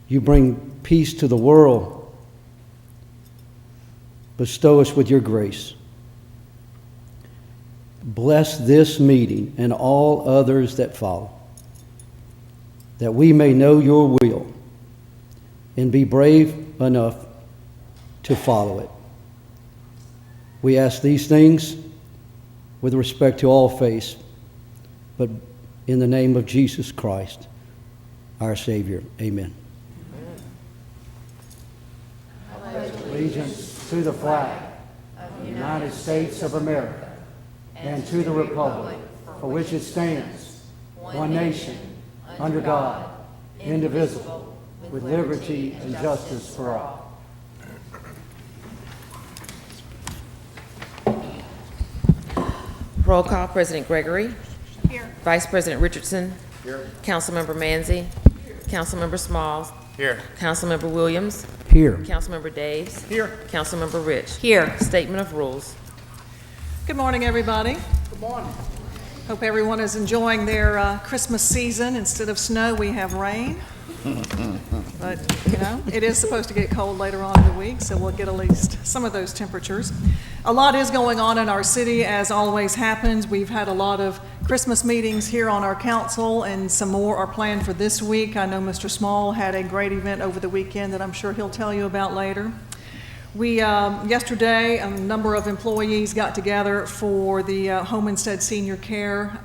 You bring peace to the world. Bestow us with your grace. Bless this meeting and all others that follow, that we may know your will and be brave enough to follow it. We ask these things with respect to all faiths, but in the name of Jesus Christ, our Savior. Amen. I pledge allegiance to the flag of the United States of America and to the republic for which it stands, one nation, under God, indivisible, with liberty and justice for all. Roll call. President Gregory. Here. Vice President Richardson. Here. Councilmember Manzi. Councilmember Smalls. Here. Councilmember Williams. Here. Councilmember Daves. Here. Councilmember Rich. Here. Statement of rules. Good morning, everybody. Good morning. Hope everyone is enjoying their Christmas season. Instead of snow, we have rain. But, you know, it is supposed to get cold later on in the week, so we'll get at least some of those temperatures. A lot is going on in our city, as always happens. We've had a lot of Christmas meetings here on our council, and some more are planned for this week. I know Mr. Small had a great event over the weekend that I'm sure he'll tell you about later. We, yesterday, a number of employees got together for the Home Instead Senior Care,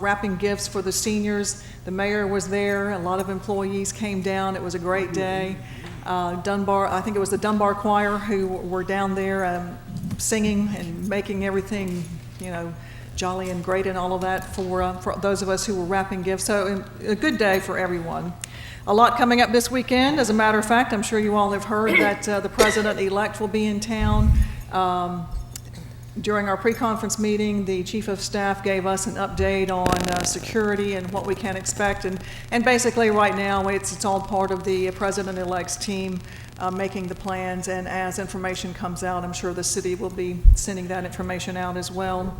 wrapping gifts for the seniors. The mayor was there. A lot of employees came down. It was a great day. Dunbar, I think it was the Dunbar Choir who were down there singing and making everything, you know, jolly and great and all of that for those of us who were wrapping gifts. So a good day for everyone. A lot coming up this weekend. As a matter of fact, I'm sure you all have heard that the president-elect will be in town. During our pre-conference meeting, the chief of staff gave us an update on security and what we can expect. And basically right now, it's all part of the president-elect's team making the plans. And as information comes out, I'm sure the city will be sending that information out as well.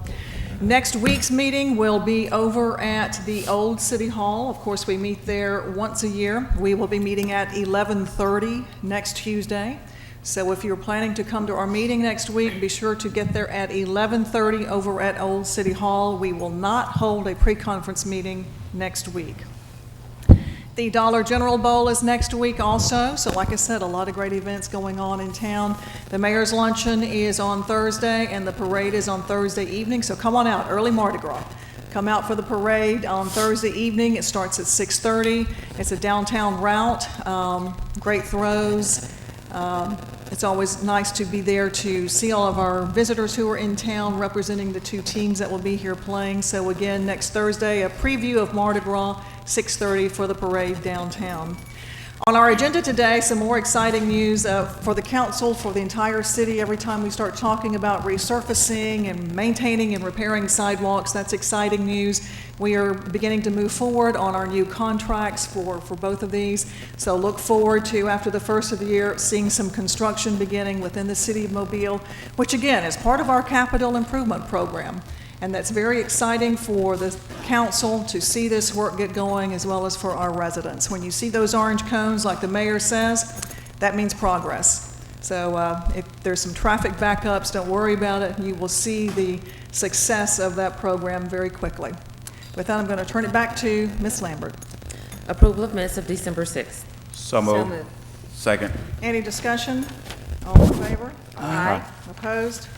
Next week's meeting will be over at the old City Hall. Of course, we meet there once a year. We will be meeting at 11:30 next Tuesday. So if you're planning to come to our meeting next week, be sure to get there at 11:30 over at Old City Hall. We will not hold a pre-conference meeting next week. The Dollar General Bowl is next week also. So like I said, a lot of great events going on in town. The Mayor's Luncheon is on Thursday and the parade is on Thursday evening. So come on out, early Mardi Gras. Come out for the parade on Thursday evening. It starts at 6:30. It's a downtown route, great throws. It's always nice to be there to see all of our visitors who are in town representing the two teams that will be here playing. So again, next Thursday, a preview of Mardi Gras, 6:30 for the parade downtown. On our agenda today, some more exciting news for the council, for the entire city. Every time we start talking about resurfacing and maintaining and repairing sidewalks, that's exciting news. We are beginning to move forward on our new contracts for both of these. So look forward to, after the first of the year, seeing some construction beginning within the city of Mobile, which again is part of our capital improvement program. And that's very exciting for the council to see this work get going, as well as for our residents. When you see those orange cones, like the mayor says, that means progress. So if there's some traffic backups, don't worry about it. You will see the success of that program very quickly. With that, I'm going to turn it back to Ms. Lambert. Approval of minutes of December 6th. So moved. Second. Any discussion? All in favor? Aye. Opposed?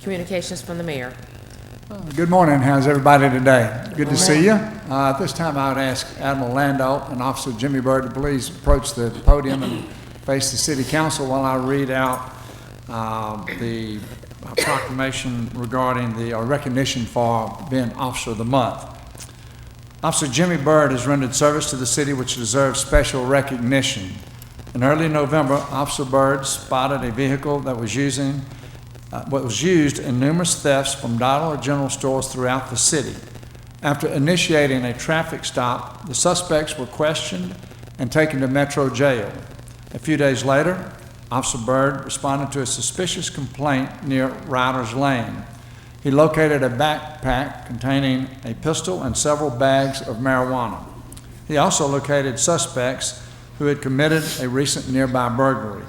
Communications from the mayor. Good morning. How's everybody today? Good to see you. At this time, I would ask Admiral Landau and Officer Jimmy Byrd to please approach the podium and face the City Council while I read out the proclamation regarding the recognition for being Officer of the Month. Officer Jimmy Byrd has rendered service to the city which deserves special recognition. In early November, Officer Byrd spotted a vehicle that was used in numerous thefts from Dollar General stores throughout the city. After initiating a traffic stop, the suspects were questioned and taken to Metro Jail. A few days later, Officer Byrd responded to a suspicious complaint near Riders Lane. He located a backpack containing a pistol and several bags of marijuana. He also located suspects who had committed a recent nearby burglary.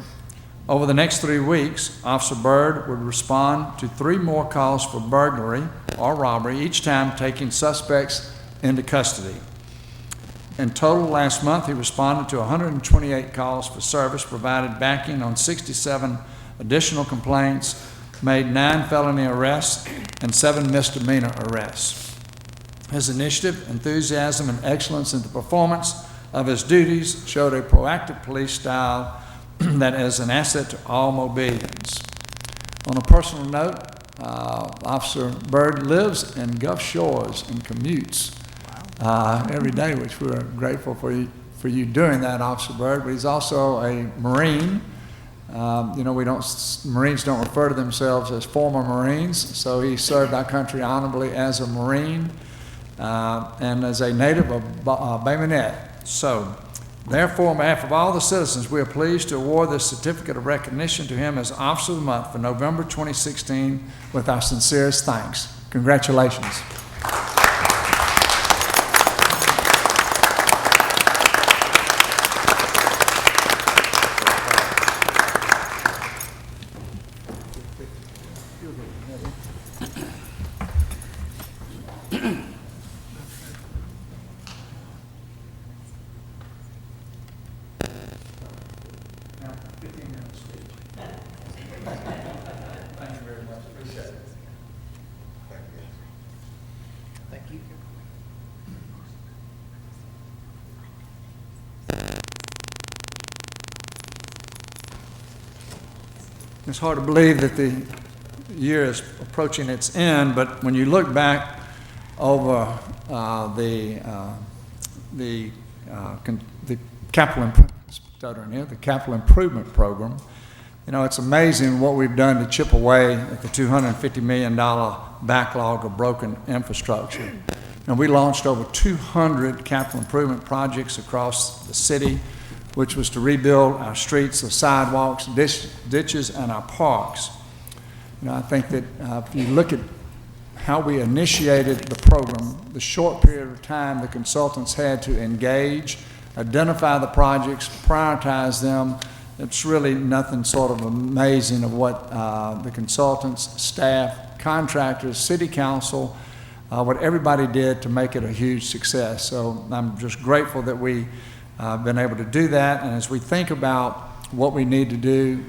Over the next 3 weeks, Officer Byrd would respond to 3 more calls for burglary or robbery, each time taking suspects into custody. In total, last month, he responded to 128 calls for service, provided backing on 67 additional complaints, made 9 felony arrests, and 7 misdemeanor arrests. His initiative, enthusiasm, and excellence in the performance of his duties showed a proactive police style that is an asset to all Mobilians. On a personal note, Officer Byrd lives in Gulf Shores and commutes every day, which we're grateful for you doing that, Officer Byrd. But he's also a Marine. Marines don't refer to themselves as former Marines, so he served our country honorably as a Marine and as a native of Bay Minette. So, therefore, on behalf of all the citizens, we are pleased to award this certificate of recognition to him as Officer of the Month for November 2016 with our sincerest thanks. Congratulations. It's hard to believe that the year is approaching its end, but when you look back over the capital improvement program, you know, it's amazing what we've done to chip away at the $250 million backlog of broken infrastructure. And we launched over 200 capital improvement projects across the city, which was to rebuild our streets, the sidewalks, ditches, and our parks. You know, I think that if you look at how we initiated the program, the short period of time the consultants had to engage, identify the projects, prioritize them, it's really nothing sort of amazing of what the consultants, staff, contractors, city council, what everybody did to make it a huge success. So I'm just grateful that we been able to do that, and as we think about what we need to do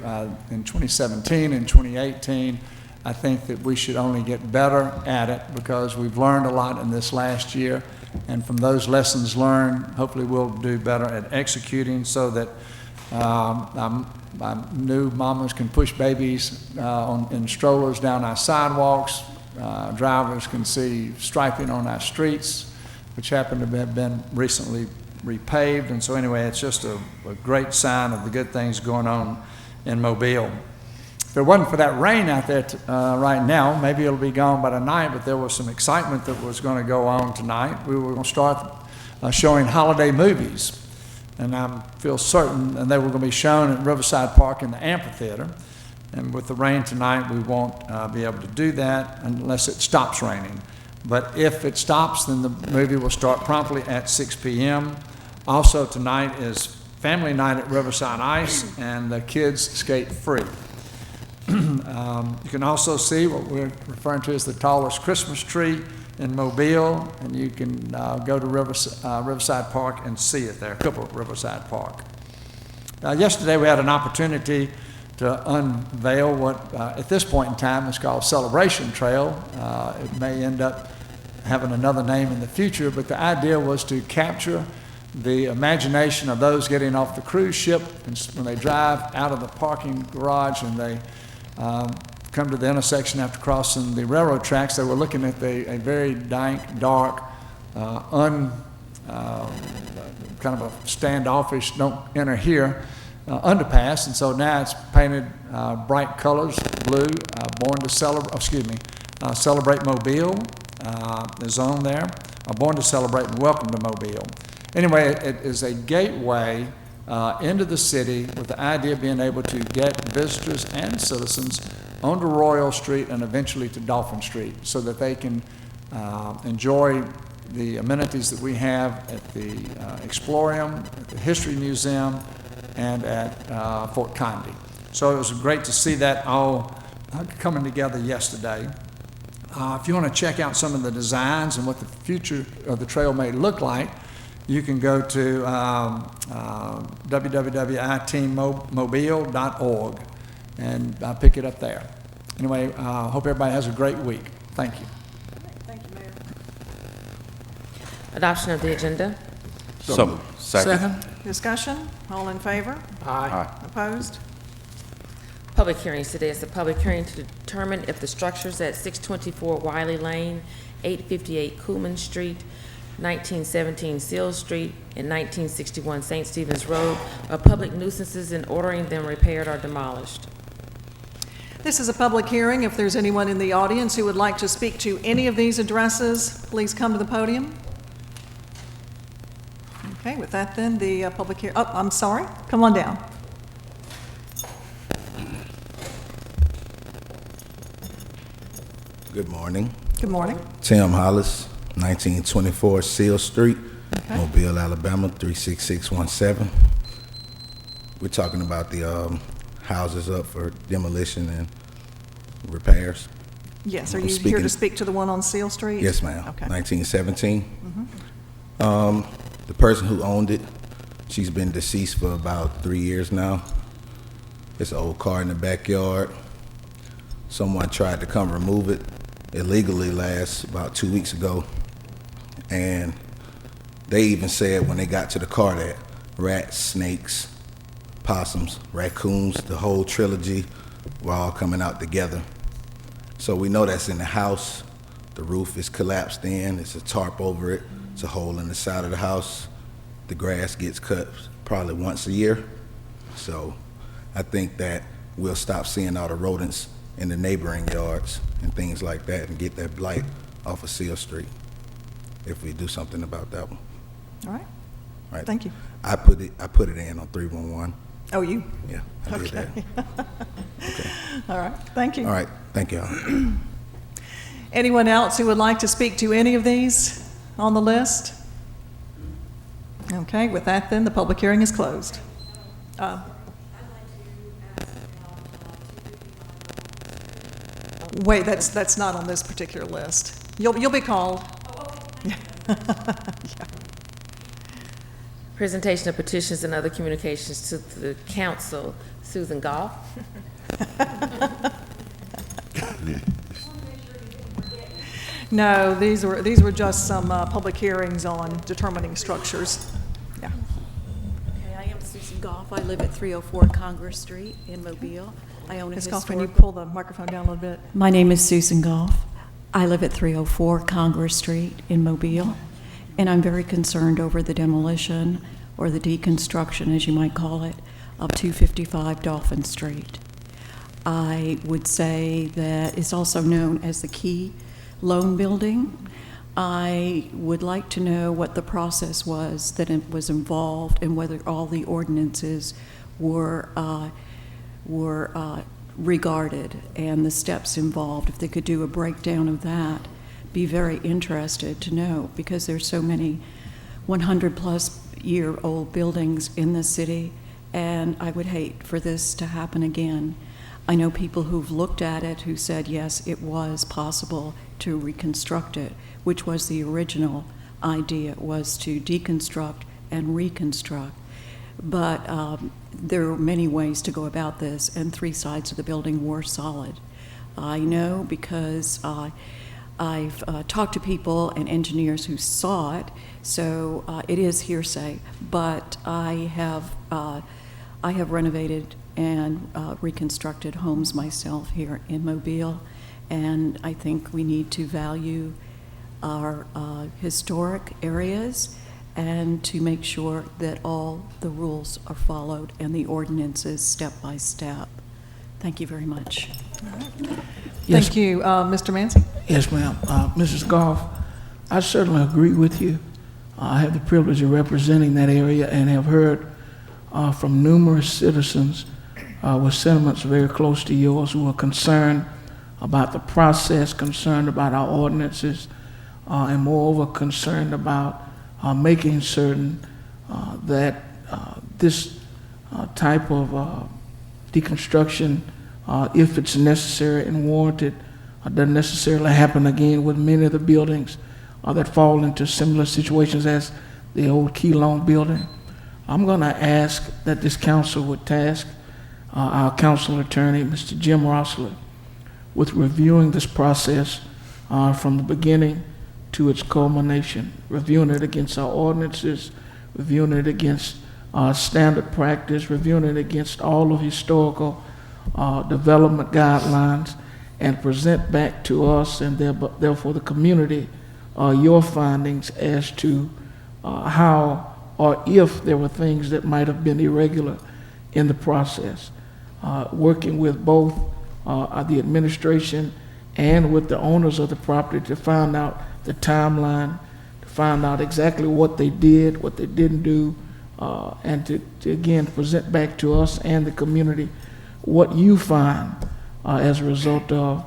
in 2017 and 2018, I think that we should only get better at it because we've learned a lot in this last year, and from those lessons learned, hopefully we'll do better at executing so that new mamas can push babies in strollers down our sidewalks, drivers can see striping on our streets, which happen to have been recently repaved, and so anyway, it's just a great sign of the good things going on in Mobile. If it wasn't for that rain out there right now, maybe it'll be gone by tonight, but there was some excitement that was going to go on tonight. We were going to start showing holiday movies, and I feel certain, and they were going to be shown at Riverside Park in the amphitheater, and with the rain tonight, we won't be able to do that unless it stops raining. But if it stops, then the movie will start promptly at 6 p.m. Also tonight is family night at Riverside Ice, and the kids skate free. You can also see what we're referring to as the tallest Christmas tree in Mobile, and you can go to Riverside Park and see it there, Riverside Park. Yesterday we had an opportunity to unveil what at this point in time is called Celebration Trail. It may end up having another name in the future, but the idea was to capture the imagination of those getting off the cruise ship and when they drive out of the parking garage and they come to the intersection after crossing the railroad tracks. They were looking at a very dank, dark, kind of a standoffish, don't enter here, underpass, and so now it's painted bright colors, blue, Celebrate Mobile is on there, Born to Celebrate and Welcome to Mobile. Anyway, it is a gateway into the city with the idea of being able to get visitors and citizens onto Royal Street and eventually to Dolphin Street so that they can enjoy the amenities that we have at the Explorium, at the History Museum, and at Fort Condy. So it was great to see that all coming together yesterday. If you want to check out some of the designs and what the future of the trail may look like, you can go to www.iteammobile.org and pick it up there. Anyway, hope everybody has a great week. Thank you. Thank you, Mayor. Adoption of the agenda. So moved. Second. Discussion, all in favor? Aye. Opposed? Public hearings. Today is a public hearing to determine if the structures at 624 Wiley Lane, 858 Coolman Street, 1917 Seal Street, and 1961 St. Stephen's Road are public nuisances and ordering them repaired or demolished. This is a public hearing. If there's anyone in the audience who would like to speak to any of these addresses, please come to the podium. Okay, with that then, the public hearing, oh, I'm sorry, come on down. Good morning. Good morning. Tim Hollis, 1924 Seal Street, Mobile, Alabama, 36617. We're talking about the houses up for demolition and repairs. Yes, are I'm you here speaking- to speak to the one on Seal Street? Yes, ma'am. Okay. 1917. The person who owned it, she's been deceased for about 3 years now. It's an old car in the backyard. Someone tried to come remove it illegally about 2 weeks ago. And they even said when they got to the car that rats, snakes, possums, raccoons, the whole trilogy were all coming out together. So we know that's in the house. The roof is collapsed in. It's a tarp over it. It's a hole in the side of the house. The grass gets cut probably once a year. So I think that we'll stop seeing all the rodents in the neighboring yards and things like that and get that blight off of Seal Street if we do something about that one. All right, Right. thank you. I put it in on 311. Oh, you? Yeah, I did that. All right, thank you. All right, thank y'all. Anyone else who would like to speak to any of these on the list? Okay, with that then, the public hearing is closed. Wait, that's not on this particular list. You'll be called. Presentation of petitions and other communications to the council. Susan Goff. No, these were just some public hearings on determining structures. Yeah. Okay, I am Susan Goff. I live at 304 Congress Street in Mobile. I own a Ms. Goff, can you historical... pull the microphone down a little bit? My name is Susan Goff. I live at 304 Congress Street in Mobile, and I'm very concerned over the demolition, or the deconstruction, as you might call it, of 255 Dolphin Street. I would say that it's also known as the Key Loan Building. I would like to know what the process was that it was involved and whether all the ordinances were regarded and the steps involved. If they could do a breakdown of that, be very interested to know, because there's so many 100-plus-year-old buildings in this city, and I would hate for this to happen again. I know people who've looked at it who said, yes, it was possible to reconstruct it, which was the original idea, was to deconstruct and reconstruct. But there are many ways to go about this, and 3 sides of the building were solid. I know because I've talked to people and engineers who saw it, so it is hearsay, but I have renovated and reconstructed homes myself here in Mobile, and I think we need to value our historic areas and to make sure that all the rules are followed and the ordinances step by step. Thank you very much. Yes. Thank you. Mr. Mancy? Yes, ma'am. Mrs. Goff, I certainly agree with you. I have the privilege of representing that area and have heard from numerous citizens with sentiments very close to yours who are concerned about the process, concerned about our ordinances, and moreover concerned about making certain that this type of deconstruction, if it's necessary and warranted, doesn't necessarily happen again with many of the buildings that fall into similar situations as the old Keylong building. I'm going to ask that this council would task our council attorney, Mr. Jim Rossler, with reviewing this process from the beginning to its culmination, reviewing it against our ordinances, reviewing it against standard practice, reviewing it against all of historical development guidelines, and present back to us and therefore the community your findings as to how or if there were things that might have been irregular in the process. Working with both the administration and with the owners of the property to find out the timeline, to find out exactly what they did, what they didn't do, and to again present back to us and the community what you find as a result of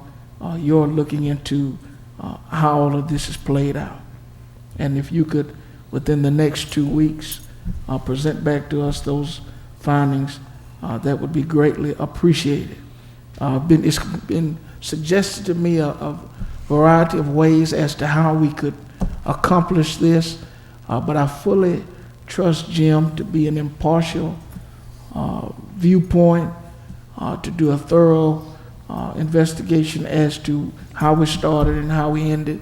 your looking into how all of this is played out. And if you could, within the next 2 weeks, present back to us those findings, that would be greatly appreciated. It's been suggested to me a variety of ways as to how we could accomplish this, but I fully trust Jim to be an impartial viewpoint, to do a thorough investigation as to how we started and how we ended,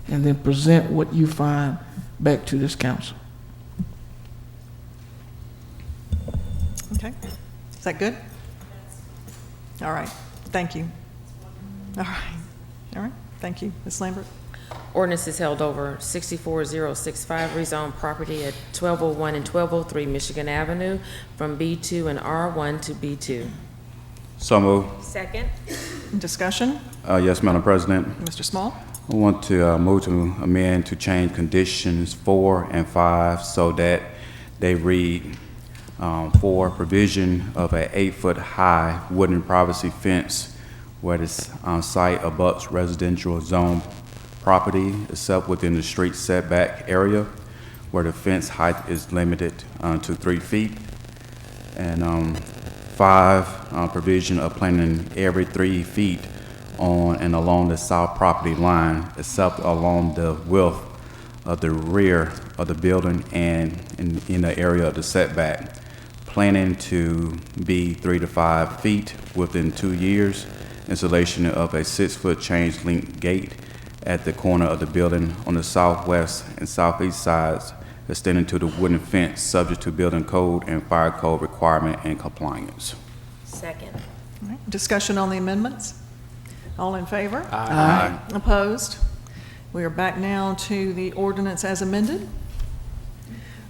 and then present what you find back to this council. Okay. Is that good? All right. Thank you. All right. All right. Thank you. Ms. Lambert? Ordinance is held over. 64065, rezone property at 1201 and 1203 Michigan Avenue from B2 and R1 to B2. So moved. Second. Discussion? Yes, Madam President. Mr. Small? I want to move to amend to change conditions 4 and 5 so that they read for provision of an 8-foot high wooden privacy fence where this site abuts residential zone property except within the street setback area where the fence height is limited to 3 feet. And 5, provision of planting every 3 feet on and along the south property line except along the width of the rear of the building and in the area of the setback. Planning to be 3 to 5 feet within 2 years. Installation of a 6-foot chain link gate at the corner of the building on the southwest and southeast sides, extending to the wooden fence, subject to building code and fire code requirement and compliance. Second. All right. Discussion on the amendments? All in favor? Aye. Opposed? We are back now to the ordinance as amended.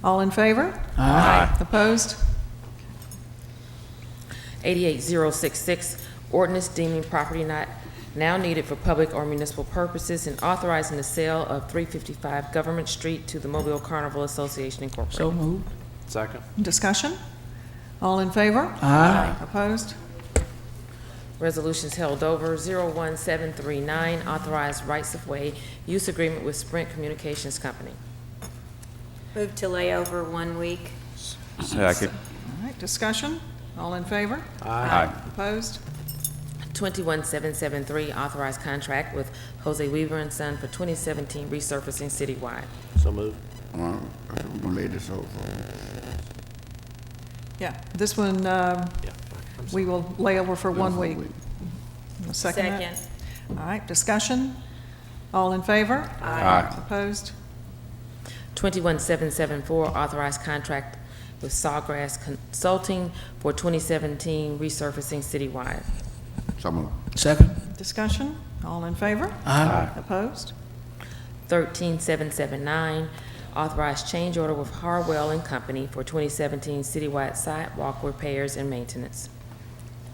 All in favor? Aye. Opposed? 88066, ordinance deeming property not now needed for public or municipal purposes and authorizing the sale of 355 Government Street to the Mobile Carnival Association Incorporated. So moved. Second. Discussion? All in favor? Aye. Opposed? Resolutions held over. 01739, authorized rights-of-way use agreement with Sprint Communications Company. Move to lay over 1 week. Second. All right. Discussion? All in favor? Aye. Opposed? 21773, authorized contract with Jose Weaver and Son for 2017 resurfacing citywide. So moved. We're gonna lay this over. Yeah, this one, we will lay over for 1 week. I'll second that. All right, discussion? All in favor? Aye. Opposed? 21774, authorized contract with Sawgrass Consulting for 2017 resurfacing citywide. So moved. Second. Discussion? All in favor? Aye. Opposed? 13779, authorized change order with Harwell and Company for 2017 citywide sidewalk repairs and maintenance.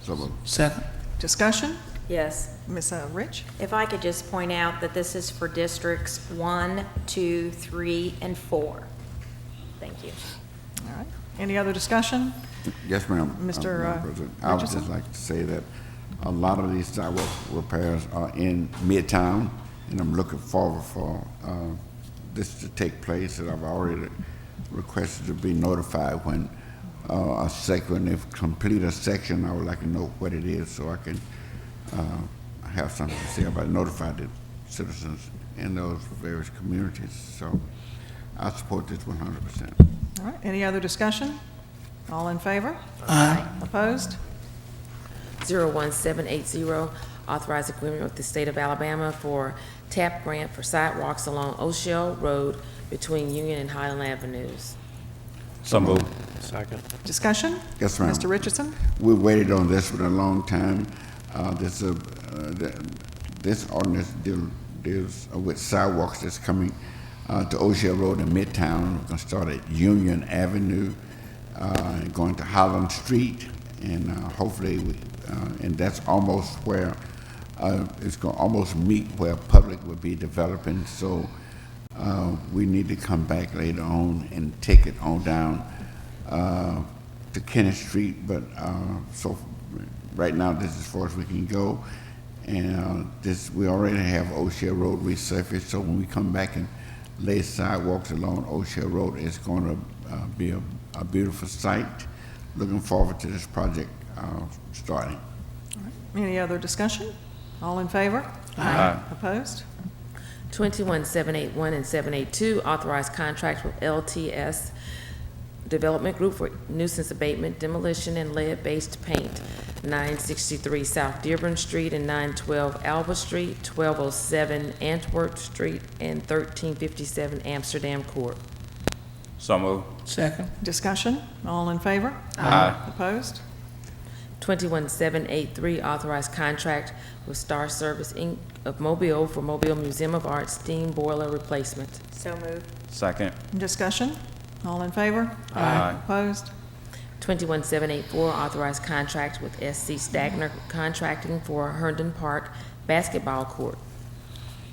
So moved. Second. Discussion? Yes. Ms. Rich? If I could just point out that this is for districts 1, 2, 3, and 4. Thank you. All right. Any other discussion? Yes, ma'am. Mr. Madam President. I would Richardson? just like to say that a lot of these sidewalk repairs are in Midtown, and I'm looking forward for this to take place, and I've already requested to be notified when when they complete a section. I would like to know what it is so I can have something to say about it, notify the citizens in those various communities. So I support this 100%. All right, any other discussion? All in favor? Aye. Opposed? 01780, authorize agreement with the state of Alabama for TAP grant for sidewalks along O'Shell Road between Union and Highland Avenues. So moved. Discussion? Yes, ma'am. Mr. Richardson? We waited on this for a long time. This ordinance deals with sidewalks that's coming to O'Shell Road in Midtown. We're going to start at Union Avenue, going to Holland Street, and hopefully, and that's almost where it's going to almost meet where public would be developing. So we need to come back later on and take it on down to Kenneth Street. But so right now, this is as far as we can go. And we already have O'Shell Road resurfaced. So when we come back and lay sidewalks along O'Shell Road, it's going to be a beautiful sight. Looking forward to this project starting. Any other discussion? All in favor? Aye. Opposed? 21781 and 782, authorized contract with LTS Development Group for nuisance abatement, demolition, and lead-based paint, 963 South Dearborn Street and 912 Alba Street, 1207 Antwerp Street, and 1357 Amsterdam Court. So moved. Second. Discussion? All in favor? Aye. Opposed? 21783, authorized contract with Star Service Inc. of Mobile for Mobile Museum of Art steam boiler replacement. So moved. Second. Discussion? All in favor? Aye. Opposed? 21784, authorized contract with SC Stagner Contracting for Herndon Park basketball court.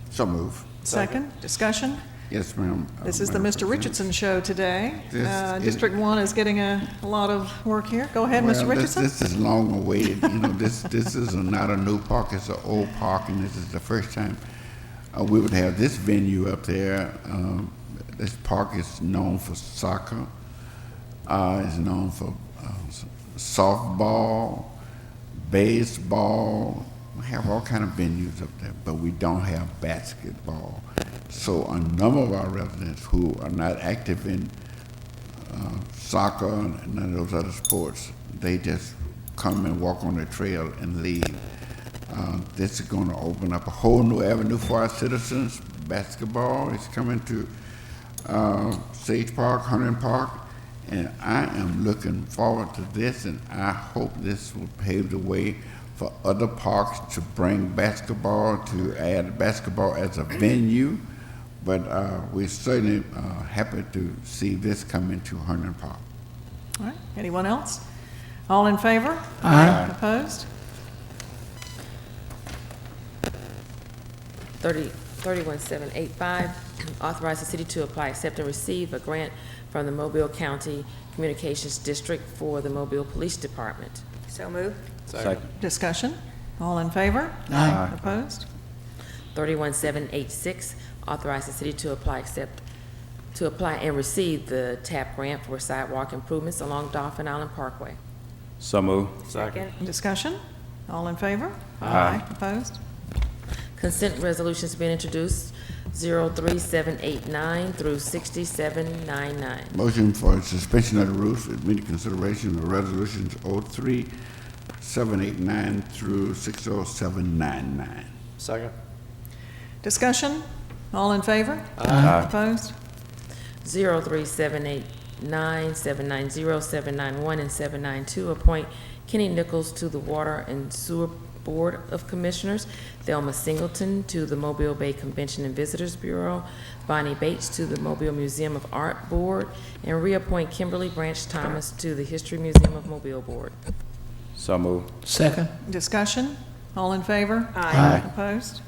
So move. Second? Discussion? Yes, ma'am. This is the Madam Mr. President. Richardson show today. This- District 1 is getting a lot of work here. Go ahead, Mr. Well, Richardson. This is long awaited. This is not a new park, it's an old park, and this is the first time we would have this venue up there. This park is known for soccer. It's known for softball, baseball. We have all kind of venues up there, but we don't have basketball. So a number of our residents who are not active in soccer and none of those other sports, they just come and walk on the trail and leave. This is going to open up a whole new avenue for our citizens. Basketball is coming to Sage Park, Herndon Park, and I am looking forward to this, and I hope this will pave the way for other parks to bring basketball, to add basketball as a venue. But we're certainly happy to see this come into Herndon Park. All right. Anyone else? All in favor? Aye. Opposed? 31785, authorize the city to apply, accept, and receive a grant from the Mobile County Communications District for the Mobile Police Department. So moved. Second. Discussion? All in favor? Aye. Opposed? 31786, authorize the city to apply, and receive the TAP grant for sidewalk improvements along Dolphin Island Parkway. So moved. Second. Discussion? All in favor? Aye. Opposed? Consent resolutions being introduced, 03789 through 6799. Motion for suspension of the rules for immediate consideration of resolutions 03789 through 60799. Second. Discussion? All in favor? Aye. Opposed? 03789, 790, 791, and 792, appoint Kenny Nichols to the Water and Sewer Board of Commissioners, Thelma Singleton to the Mobile Bay Convention and Visitors Bureau, Bonnie Bates to the Mobile Museum of Art Board, and reappoint Kimberly Branch Thomas to the History Museum of Mobile Board. So moved. Second. Discussion? All in favor? Aye. Opposed?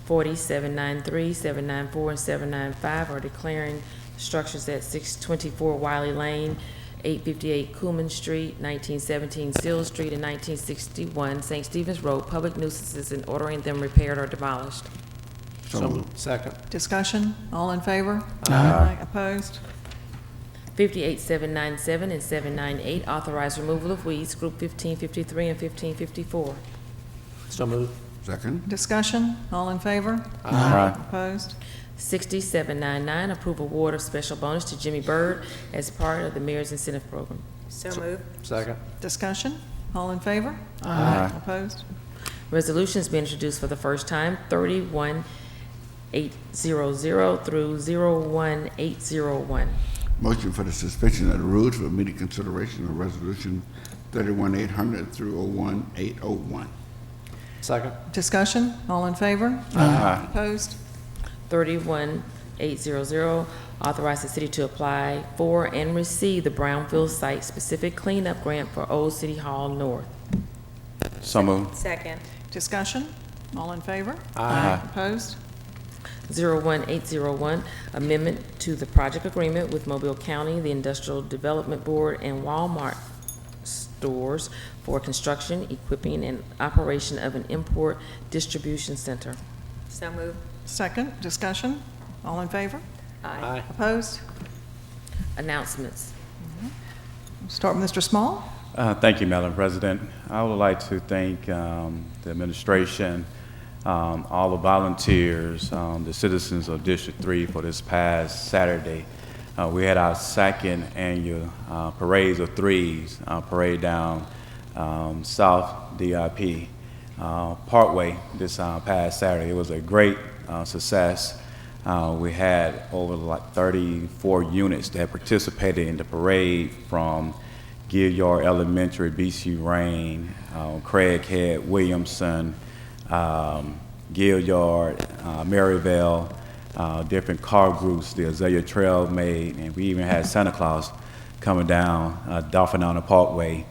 793, 794, and 795 are declaring structures at 624 Wiley Lane, 858 Cooman Street, 1917 Seal Street, and 1961 St. Stephen's Road public nuisances and ordering them repaired or demolished. So moved. Second. Discussion, all in favor? Aye. Opposed? 58797 and 798, authorize removal of weeds, Group 1553 and 1554. So moved. Second. Discussion, all in favor? Aye. Opposed? 6799, approve award of special bonus to Jimmy Byrd as part of the Mayor's Incentive Program. So moved. Second. Discussion, all in favor? Aye. Opposed? Resolutions being introduced for the first time, 31800 through 01801. Motion for the suspension of the rules for immediate consideration of resolution 31800 through 01801. Second. Discussion, all in favor? Aye. Opposed? 31800, authorize the city to apply for and receive the Brownfield Site-Specific Cleanup Grant for Old City Hall North. So moved. Second. Discussion, all in favor? Aye. Opposed? 01801, amendment to the project agreement with Mobile County, the Industrial Development Board, and Walmart stores for construction, equipping, and operation of an import distribution center. So moved. Second, discussion, all in favor? Aye. Opposed? Announcements. Start with Mr. Small. Thank you, Madam President. I would like to thank the administration, all the volunteers, the citizens of District 3 for this past Saturday. We had our second annual Parades of Threes parade down South DIP Parkway this past Saturday. It was a great success. We had over like 34 units that participated in the parade from Gilliard Elementary, BC Rain, Craighead, Williamson, Gilliard, Maryvale, different car groups, the Azalea Trail made, and we even had Santa Claus coming down Dolphin Island Parkway.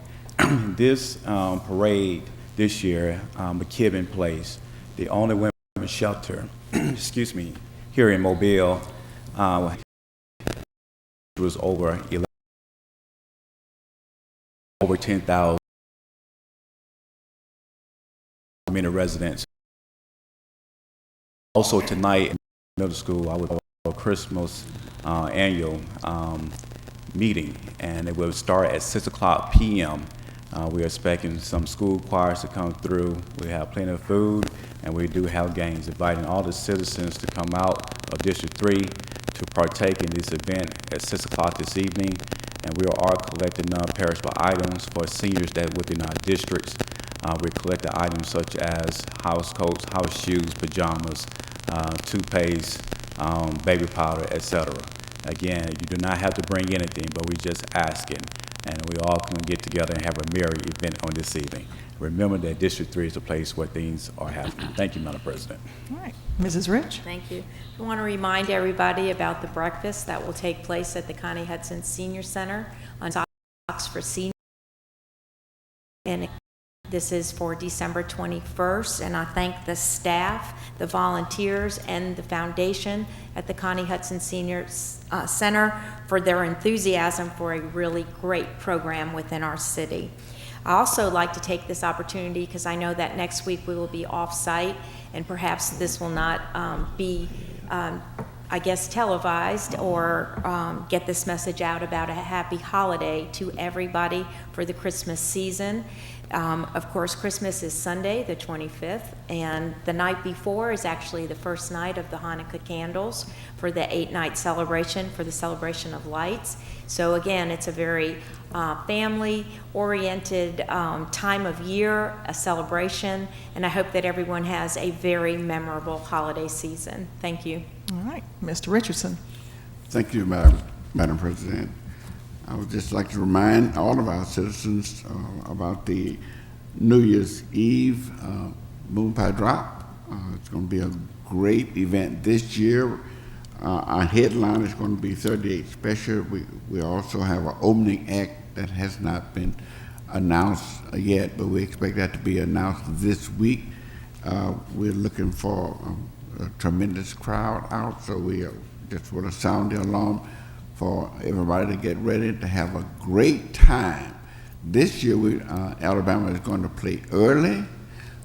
This parade this year, McKibben Place, the only women's shelter, excuse me, here in Mobile, was over 10,000 residents. Also tonight in middle school, I would have a Christmas annual meeting, and it will start at 6:00 p.m. We're expecting some school choirs to come through. We have plenty of food, and we do have games, inviting all the citizens to come out of District 3 to partake in this event at 6:00 this evening. And we are collecting non-perishable items for seniors that within our districts. We're collecting items such as house coats, house shoes, pajamas, toothpaste, baby powder, etc. Again, you do not have to bring anything, but we're just asking. And we all can get together and have a merry event on this evening. Remember that District 3 is a place where things are happening. Thank you, Madam President. All right, Mrs. Rich. Thank you. I want to remind everybody about the breakfast that will take place at the Connie Hudson Senior Center on Socks for Seniors. And this is for December 21st, and I thank the staff, the volunteers, and the foundation at the Connie Hudson Senior Center for their enthusiasm for a really great program within our city. I also like to take this opportunity because I know that next week we will be off-site, and perhaps this will not be, I guess, televised or get this message out about a happy holiday to everybody for the Christmas season. Of course, Christmas is Sunday, the 25th, and the night before is actually the first night of the Hanukkah candles for the 8-night celebration, for the celebration of lights. So again, it's a very family-oriented time of year, a celebration, and I hope that everyone has a very memorable holiday season. Thank you. All right, Mr. Richardson. Thank you, Madam President. I would just like to remind all of our citizens about the New Year's Eve Moon Pie Drop. It's going to be a great event this year. Our headline is going to be 38 Special. We also have an opening act that has not been announced yet, but we expect that to be announced this week. We're looking for a tremendous crowd out, so we just want to sound the alarm for everybody to get ready to have a great time. This year, Alabama is going to play early,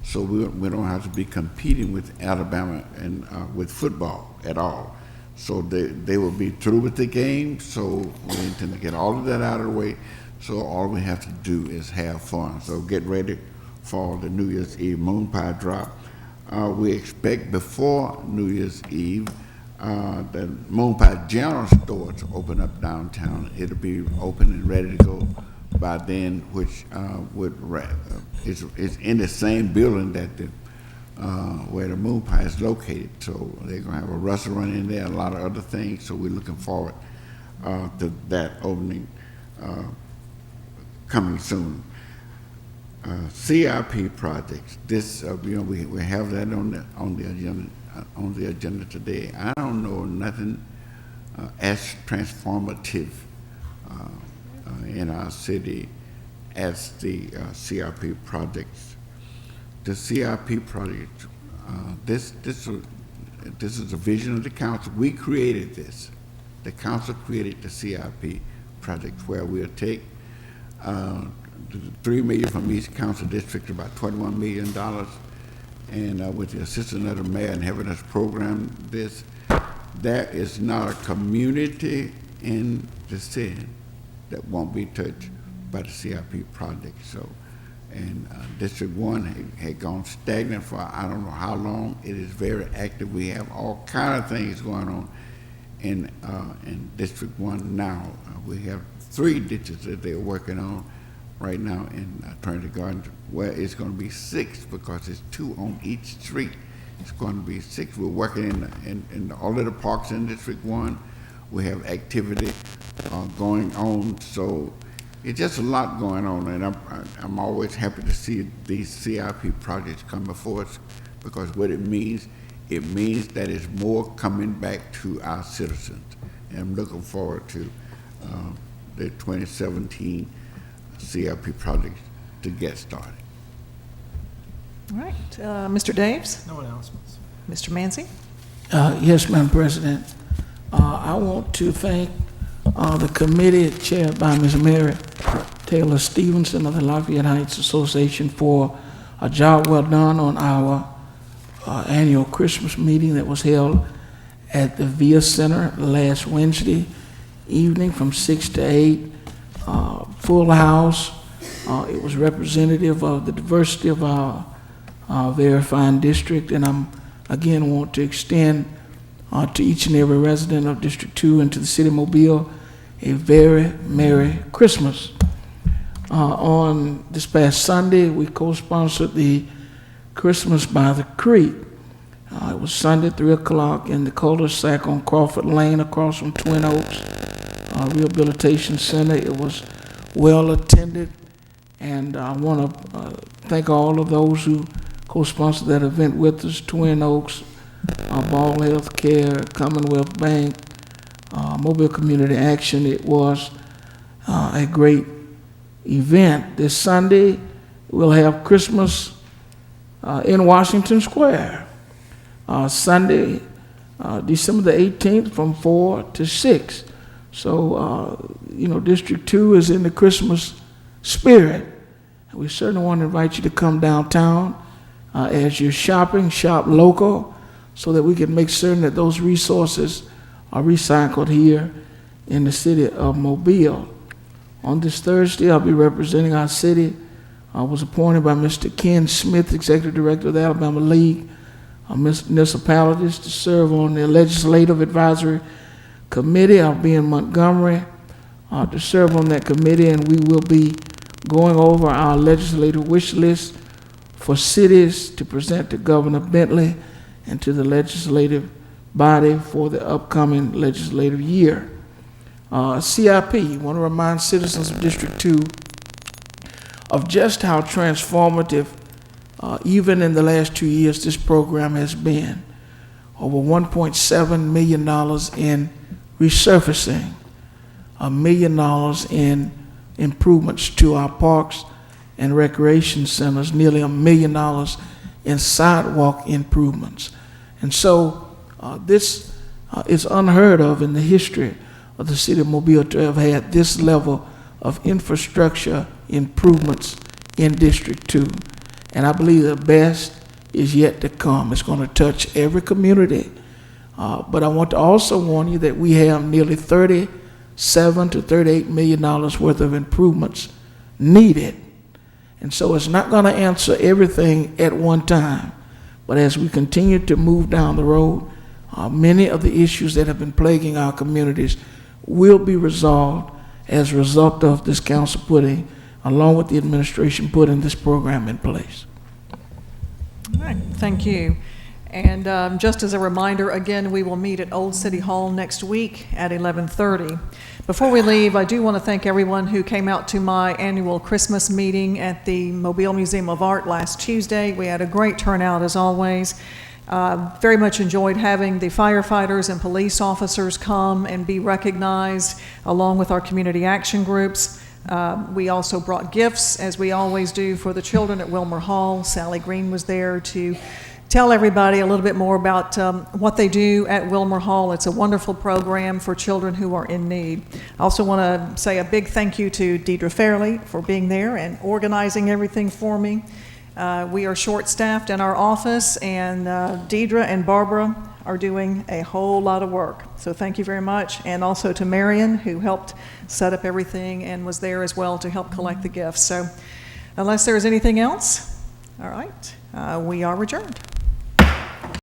so we don't have to be competing with Alabama and with football at all. So they will be through with the game, so we intend to get all of that out of the way, so all we have to do is have fun. So get ready for the New Year's Eve moon pie drop. We expect before New Year's Eve the Moon Pie General Store to open up downtown. It'll be open and ready to go by then, which is in the same building that where the Moon Pie is located. So they're gonna have a restaurant in there, a lot of other things. So we're looking forward to that opening coming soon. CIP projects. This, we have that on the agenda today. I don't know nothing as transformative in our city as the CIP projects. The CIP project. This is a vision of the council. We created this. The council created the CIP project, where we'll take $3 million from each council district, about $21 million, and with the assistance of the mayor and having us program this, there is not a community in the city that won't be touched by the CIP project. So, and District 1 had gone stagnant for I don't know how long. It is very active. We have all kind of things going on in District 1 now. We have 3 ditches that they're working on right now in Trinity Gardens, where it's going to be 6 because it's 2 on each street. It's going to be 6. We're working in all of the parks in District 1. We have activity going on, so it's just a lot going on, and I'm always happy to see these CIP projects come before us, because what it means that it's more coming back to our citizens. And I'm looking forward to the 2017 CIP projects to get started. All right, Mr. Daves? No announcements. Mr. Manzi? Yes, Madam President. I want to thank the committee chaired by Ms. Mary Taylor Stevenson of the Lafayette Heights Association for a job well done on our annual Christmas meeting that was held at the VIA Center last Wednesday evening from 6 to 8. Full house. It was representative of the diversity of our very fine district, and I'm again want to extend to each and every resident of District 2 and to the City of Mobile a very Merry Christmas. On this past Sunday, we co-sponsored the Christmas by the Creek. It was Sunday, 3 o'clock, in the cul-de-sac on Crawford Lane across from Twin Oaks Rehabilitation Center. It was well attended, and I want to thank all of those who co-sponsored that event with us: Twin Oaks, Ball Health Care, Commonwealth Bank, Mobile Community Action. It was a great event. This Sunday, we'll have Christmas in Washington Square. Sunday, December the 18th from 4 to 6. So, District 2 is in the Christmas spirit. We certainly want to invite you to come downtown as you're shopping, shop local, so that we can make certain that those resources are recycled here in the city of Mobile. On this Thursday, I'll be representing our city. I was appointed by Mr. Ken Smith, Executive Director of the Alabama League of Municipalities, to serve on the Legislative Advisory Committee. I'll be in Montgomery to serve on that committee, and we will be going over our legislative wish list for cities to present to Governor Bentley and to the legislative body for the upcoming legislative year. CIP, I want to remind citizens of District 2 of just how transformative, even in the last 2 years, this program has been. Over $1.7 million in resurfacing, $1 million in improvements to our parks and recreation centers, nearly $1 million in sidewalk improvements. And so this is unheard of in the history of the city of Mobile to have had this level of infrastructure improvements in District 2. And I believe the best is yet to come. It's going to touch every community. But I want to also warn you that we have nearly $37 to $38 million worth of improvements needed. And so it's not going to answer everything at one time. But as we continue to move down the road, many of the issues that have been plaguing our communities will be resolved as a result of this council putting, along with the administration, putting this program in place. All right, thank you. And just as a reminder, again, we will meet at Old City Hall next week at 11:30. Before we leave, I do want to thank everyone who came out to my annual Christmas meeting at the Mobile Museum of Art last Tuesday. We had a great turnout as always. Very much enjoyed having the firefighters and police officers come and be recognized along with our community action groups. We also brought gifts, as we always do, for the children at Wilmer Hall. Sally Green was there to tell everybody a little bit more about what they do at Wilmer Hall. It's a wonderful program for children who are in need. I also want to say a big thank you to Deidre Fairley for being there and organizing everything for me. We are short-staffed in our office, and Deidre and Barbara are doing a whole lot of work. So thank you very much. And also to Marion, who helped set up everything and was there as well to help collect the gifts. So unless there's anything else, all right, we are adjourned.